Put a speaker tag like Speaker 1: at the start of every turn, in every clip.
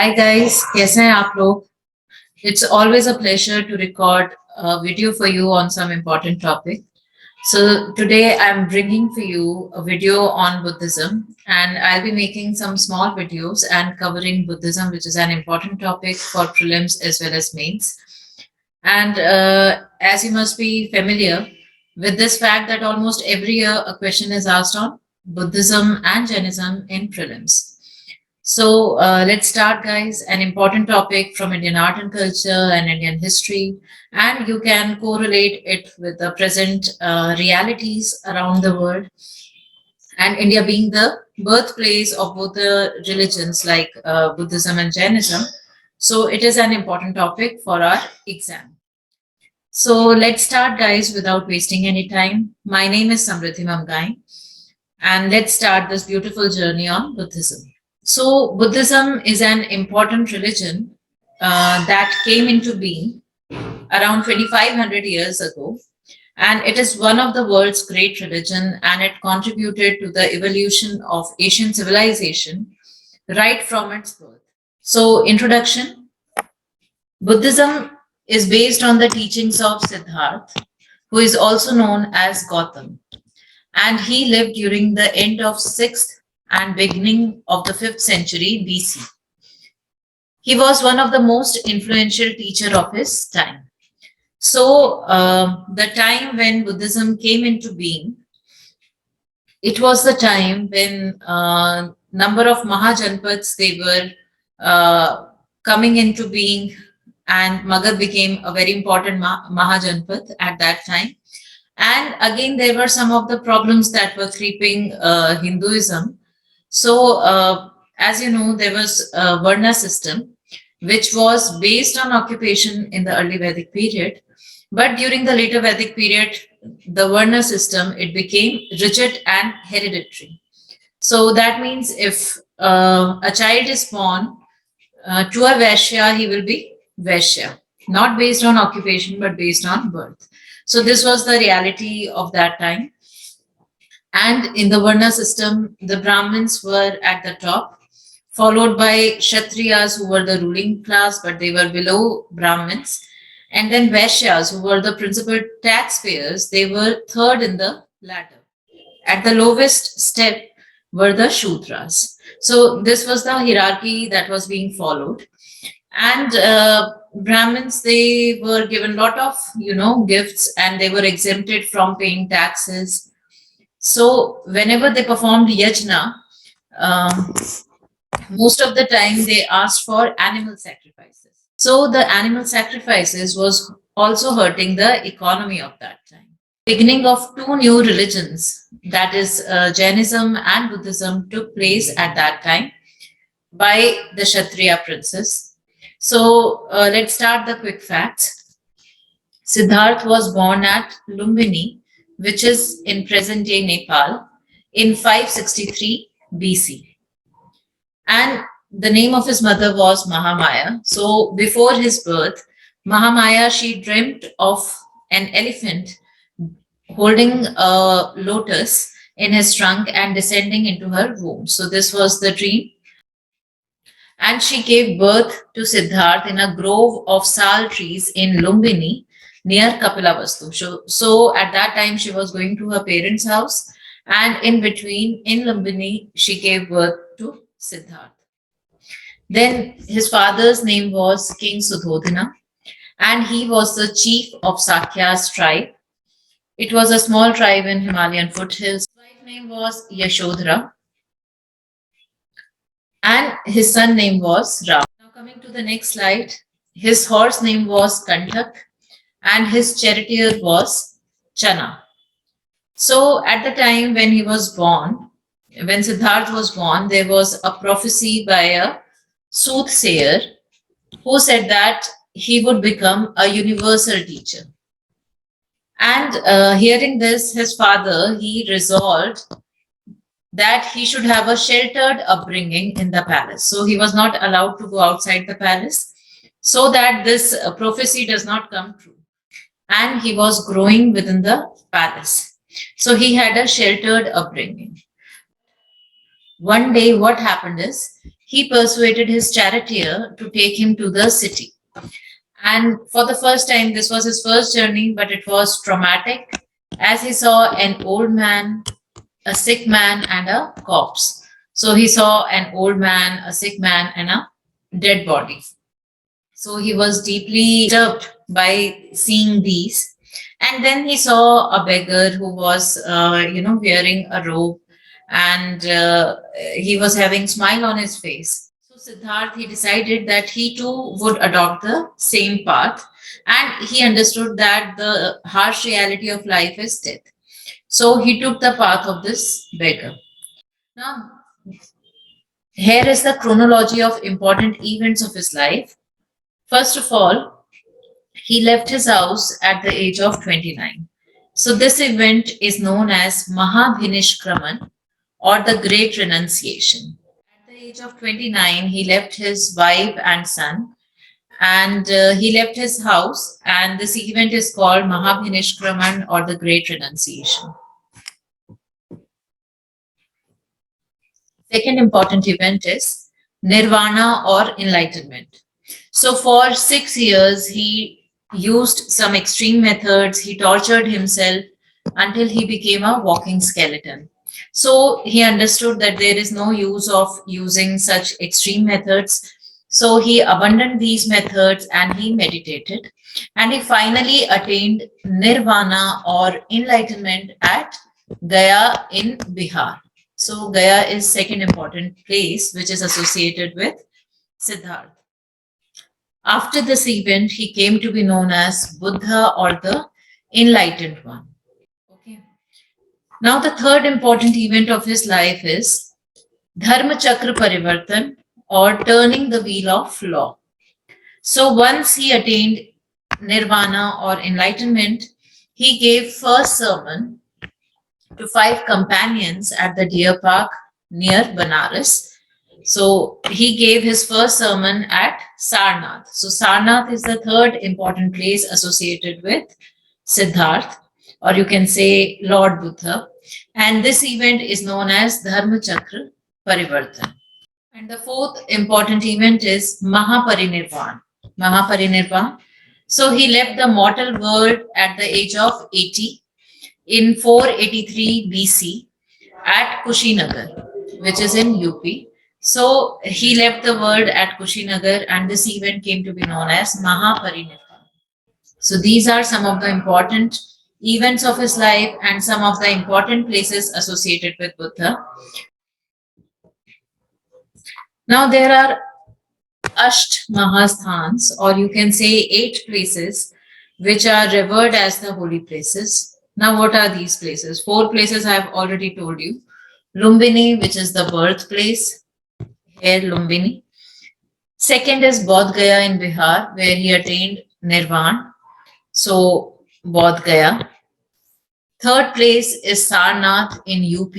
Speaker 1: Hi guys, कैसे हैं आप लोग? It's always a pleasure to record a video for you on some important topic. So today I'm bringing for you a video on Buddhism, and I'll be making some small videos and covering Buddhism, which is an important topic for prelims as well as mains. And as you must be familiar with this fact that almost every year a question is asked on Buddhism and Jainism in prelims. So let's start, guys. An important topic from Indian art and culture and Indian history, and you can correlate it with the present realities around the world. And India being the birthplace of both the religions like Buddhism and Jainism, so it is an important topic for our exam. So let's start, guys, without wasting any time. My name is Samriddhi Mamgai, and let's start this beautiful journey on Buddhism. So, Buddhism is an important religion that came into being around 2500 years ago, and it is one of the world's great religion, and it contributed to the evolution of Asian civilization right from its birth. So, introduction. Buddhism is based on the teachings of Siddhartha, who is also known as Gautam, and he lived during the end of 6th and beginning of the 5th century BC. He was one of the most influential teacher of his time. So the time when Buddhism came into being, it was the time when number of Mahajanpads they were coming into being, and Magad became a very important Mahajanpad at that time. And again, there were some of the problems that were creeping Hinduism. So, as you know, there was a Varna system, which was based on occupation in the early Vedic period. But during the later Vedic period, the Varna system, it became rigid and hereditary. So that means if a child is born to a Vaishya, he will be Vaishya, not based on occupation, but based on birth. So this was the reality of that time. And in the Varna system, the Brahmins were at the top, followed by Kshatriyas, who were the ruling class, but they were below Brahmins. And then Vaishyas, who were the principal taxpayers, they were third in the ladder. At the lowest step were the Shudras. So this was the hierarchy that was being followed. And Brahmins, they were given a lot of, gifts, and they were exempted from paying taxes. So whenever they performed yajna, most of the time they asked for animal sacrifices. So the animal sacrifices was also hurting the economy of that time. Beginning of two new religions, that is Jainism and Buddhism, took place at that time by the Kshatriya princes. So let's start the quick facts. Siddhartha was born at Lumbini, which is in present-day Nepal, in 563 BC. And the name of his mother was Mahamaya. So before his birth, Mahamaya, she dreamt of an elephant holding a lotus in his trunk and descending into her womb. So this was the dream. And she gave birth to Siddhartha in a grove of sal trees in Lumbini near Kapilavastu. So at that time, she was going to her parents' house, and in between, in Lumbini, she gave birth to Siddhartha. Then his father's name was King Sudhodana, and he was the chief of Sakya's tribe. It was a small tribe in Himalayan foothills. His wife's name was Yashodhara, and his son name was Ram. Now coming to the next slide, his horse name was Kanthak, and his charioteer was Chana. So at the time when he was born, when Siddhartha was born, there was a prophecy by a soothsayer who said that he would become a universal teacher. And hearing this, his father, he resolved that he should have a sheltered upbringing in the palace. So he was not allowed to go outside the palace so that this prophecy does not come true. And he was growing within the palace. So he had a sheltered upbringing. One day, what happened is he persuaded his charioteer to take him to the city. And for the first time, this was his first journey, but it was traumatic as he saw an old man, a sick man, and a corpse. So he saw an old man, a sick man, and a dead body. So he was deeply disturbed by seeing these. And then he saw a beggar who was, wearing a robe, and he was having smile on his face. So Siddharth, he decided that he too would adopt the same path, and he understood that the harsh reality of life is death. So he took the path of this beggar. Now, here is the chronology of important events of his life. First of all, he left his house at the age of 29. So this event is known as Mahabhinishkraman or the Great Renunciation. At the age of 29, he left his wife and son, and he left his house, and this event is called Mahabhinishkraman or the Great Renunciation. Second important event is Nirvana or enlightenment. So for 6 years, he used some extreme methods. He tortured himself until he became a walking skeleton. So he understood that there is no use of using such extreme methods. So he abandoned these methods and he meditated. And he finally attained nirvana or enlightenment at Gaya in Bihar. So Gaya is second important place which is associated with Siddhartha. After this event, he came to be known as Buddha or the Enlightened One. Okay. Now, the third important event of his life is Dharma Chakra Parivartan or turning the wheel of law. So, once he attained Nirvana or enlightenment, he gave first sermon to 5 companions at the deer park near Banaras. So he gave his first sermon at Sarnath. So Sarnath is the third important place associated with Siddharth, or you can say Lord Buddha. And this event is known as Dharma Chakra Parivartan. And the fourth important event is Mahaparinirvan. Mahaparinirvan. So he left the mortal world at the age of 80 in 483 BC at Kushinagar, which is in UP. So he left the world at Kushinagar, and this event came to be known as Mahaparinirvan. So these are some of the important events of his life and some of the important places associated with Buddha. Now there are Asht Mahasthans, or you can say 8 places which are revered as the holy places. Now what are these places? 4 places I have already told you. Lumbini, which is the birthplace, here Lumbini. Second is Bodh Gaya in Bihar, where he attained Nirvana. So Bodh Gaya. Third place is Sarnath in UP,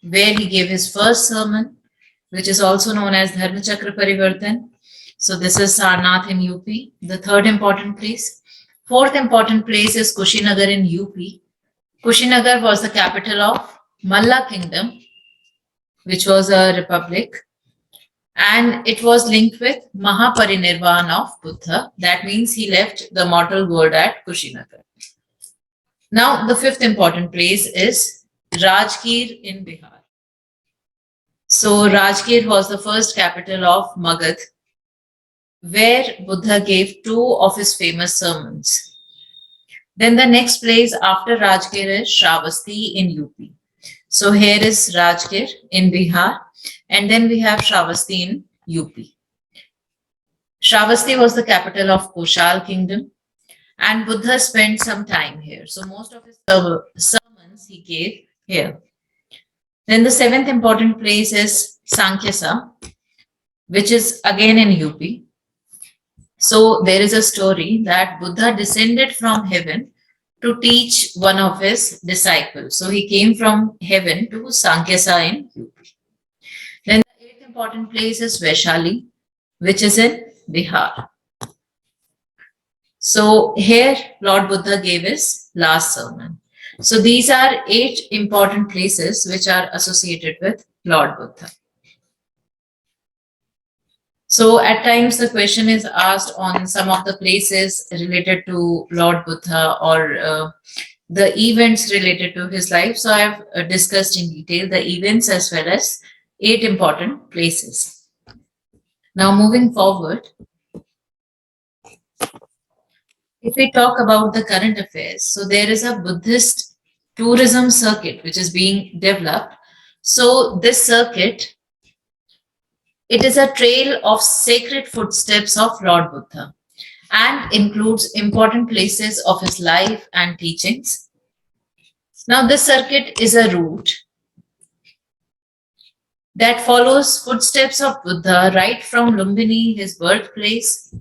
Speaker 1: where he gave his first sermon, which is also known as Dharma Chakra Parivartan. So this is Sarnath in UP, the third important place. Fourth important place is Kushinagar in UP. Kushinagar was the capital of Malla Kingdom, which was a republic, and it was linked with Mahaparinirvan of Buddha. That means he left the mortal world at Kushinagar. Now, the fifth important place is Rajgir in Bihar. So, Rajgir was the first capital of Magad, where Buddha gave 2 of his famous sermons. Then the next place after Rajgir is Shravasti in UP. So here is Rajgir in Bihar, and then we have Shravasti in UP. Shravasti was the capital of Koshal Kingdom, and Buddha spent some time here. So most of his sermons he gave here. Then the seventh important place is Sankhya, which is again in UP. So there is a story that Buddha descended from heaven to teach one of his disciples. So he came from heaven to Sankhya in UP. Then the eighth important place is Vaishali, which is in Bihar. So here Lord Buddha gave his last sermon. So these are 8 important places which are associated with Lord Buddha. So at times the question is asked on some of the places related to Lord Buddha or the events related to his life. So I've discussed in detail the events as well as 8 important places. Now moving forward, if we talk about the current affairs, so there is a Buddhist tourism circuit which is being developed. So this circuit, it is a trail of sacred footsteps of Lord Buddha and includes important places of his life and teachings. Now this circuit is a route that follows footsteps of Buddha right from Lumbini, his birthplace,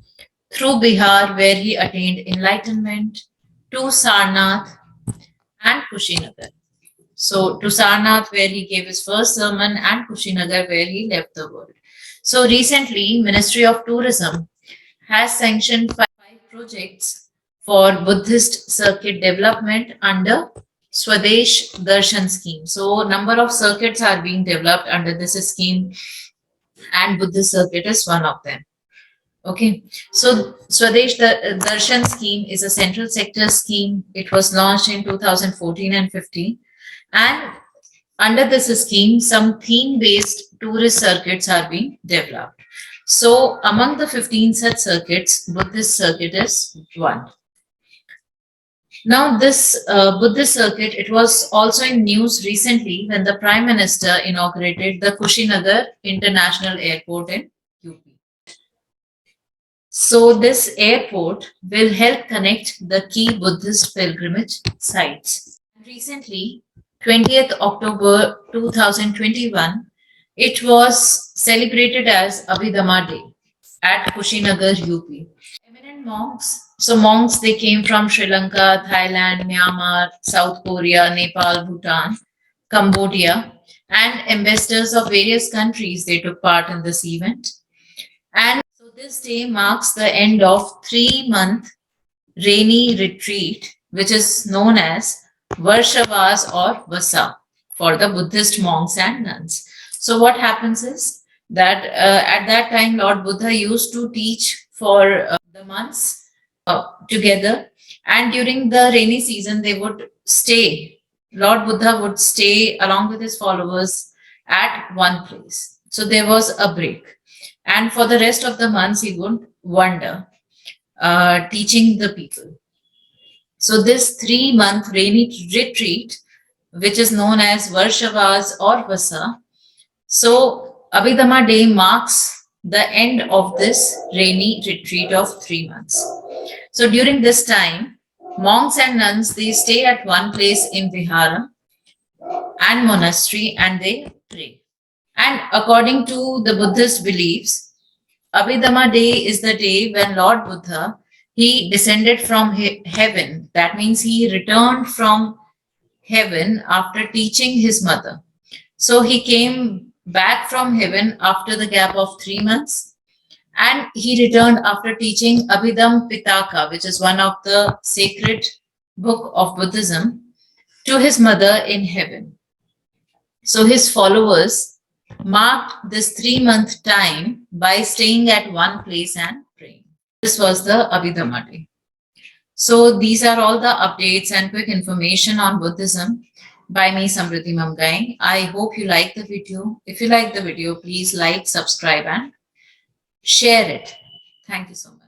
Speaker 1: through Bihar, where he attained enlightenment, to Sarnath and Kushinagar. So, to Sarnath, where he gave his first sermon, and Kushinagar, where he left the world. So, recently, Ministry of Tourism has sanctioned 5 projects for Buddhist circuit development under Swadesh Darshan scheme. So, number of circuits are being developed under this scheme, and Buddhist circuit is one of them. Okay, so Swadesh Darshan scheme is a central sector scheme. It was launched in 2014 and 15, and under this scheme, some theme-based tourist circuits are being developed. So, among the 15 such circuits, Buddhist circuit is one. Now, this Buddhist circuit, it was also in news recently when the Prime Minister inaugurated the Kushinagar International Airport in UP. So, this airport will help connect the key Buddhist pilgrimage sites. Recently, 20th October 2021, it was celebrated as Abhidhamma Day at Kushinagar, UP. Eminent monks, so monks, they came from Sri Lanka, Thailand, Myanmar, South Korea, Nepal, Bhutan, Cambodia, and ambassadors of various countries, they took part in this event. And so this day marks the end of 3-month rainy retreat, which is known as Varshavas or Vasa for the Buddhist monks and nuns. So what happens is that at that time Lord Buddha used to teach for the months together, and during the rainy season they would stay. Lord Buddha would stay along with his followers at one place. So there was a break, and for the rest of the months he would wander, teaching the people. So this 3-month rainy retreat, which is known as Varshavas or Vasa, so Abhidhamma Day marks the end of this rainy retreat of 3 months. So during this time, monks and nuns, they stay at one place in Vihara and monastery and they pray. And according to the Buddhist beliefs, Abhidhamma Day is the day when Lord Buddha, he descended from heaven. That means he returned from heaven after teaching his mother. So he came back from heaven after the gap of 3 months, and he returned after teaching Abhidham Pitaka, which is one of the sacred book of Buddhism, to his mother in heaven. So his followers marked this 3-month time by staying at one place and praying. This was the Abhidhamma Day. So these are all the updates and quick information on Buddhism by me, Samriddhi Mamgai. I hope you like the video. If you like the video, please like, subscribe and share it. Thank you so much.